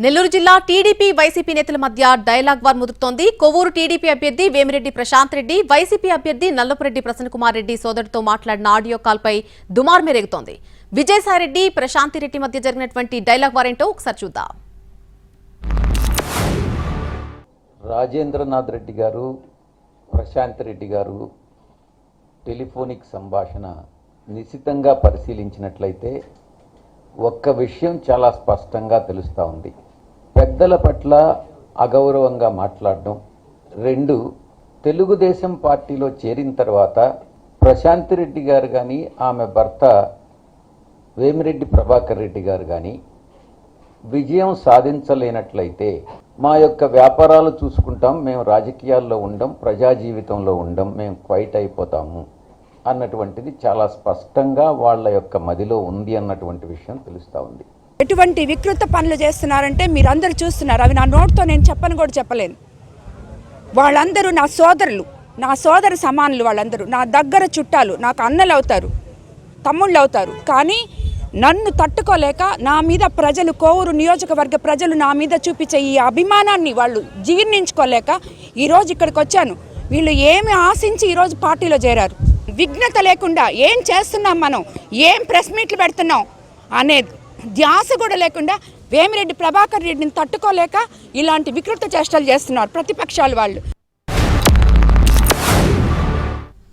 నెల్లూరు జిల్లా TDP YCP నేతల మధ్య డైలాగ్ వార్ ముదురుతోంది. కొవ్వూరు టీడీపీ అభ్యర్థి వేమిరెడ్డి ప్రశాంత్ రెడ్డి, వైసీపీ అభ్యర్థి నల్లపురెడ్డి ప్రసన్నకుమార్ రెడ్డి సోదరుడితో మాట్లాడిన ఆడియో కాల్పై దుమార్ మెరుగుతోంది. విజయసాయిరెడ్డి, ప్రశాంతిరెడ్డి మధ్య జరిగినటువంటి డైలాగ్ వార్ ఏంటో ఒకసారి చూద్దాం. రాజేంద్రనాథ్ రెడ్డి గారు, ప్రశాంత్ రెడ్డి గారు టెలిఫోనిక్ సంభాషణ నిశితంగా పరిశీలించినట్లయితే ఒక్క విషయం చాలా స్పష్టంగా తెలుస్తూ ఉంది. పెద్దల పట్ల అగౌరవంగా మాట్లాడడం. 2, తెలుగుదేశం పార్టీలో చేరిన తర్వాత ప్రశాంత్ రెడ్డి గారు కానీ, ఆమె భర్త వేమిరెడ్డి ప్రభాకర్ రెడ్డి గారు కానీ విజయం సాధించలేనట్లయితే మా యొక్క వ్యాపారాలు చూసుకుంటాం, మేము రాజకీయాల్లో ఉండం, ప్రజా జీవితంలో ఉండం, మేము క్వైట్ అయిపోతాము అన్నటువంటిది చాలా స్పష్టంగా వాళ్ళ యొక్క మదిలో ఉంది అన్నటువంటి విషయం తెలుస్తూ ఉంది. ఎటువంటి వికృత పనులు చేస్తున్నారంటే మీరందరూ చూస్తున్నారు. అవి నా నోటితో నేను చెప్పను కూడా చెప్పలేను. వాళ్ళందరూ నా సోదరులు, నా సోదర సమానులు. వాళ్ళందరూ నా దగ్గర చుట్టాలు, నాకు అన్నలు అవుతారు, తమ్ముళ్ళు అవుతారు. కానీ నన్ను తట్టుకోలేక నా మీద ప్రజలు, కోవూరు నియోజకవర్గ ప్రజలు నా మీద చూపించే ఈ అభిమానాన్ని వాళ్ళు జీర్ణించుకోలేక ఈరోజు ఇక్కడికి వచ్చాను. వీళ్ళు ఏమి ఆశించి ఈరోజు పార్టీలో చేరారు? విఘ్నత లేకుండా ఏం చేస్తున్నాం, మనం ఏం ప్రెస్ మీట్లు పెడుతున్నాం అనే ధ్యాస కూడా లేకుండా వేమిరెడ్డి ప్రభాకర్ రెడ్డిని తట్టుకోలేక ఇలాంటి వికృత చేష్టలు చేస్తున్నారు ప్రతిపక్షాలు వాళ్ళు.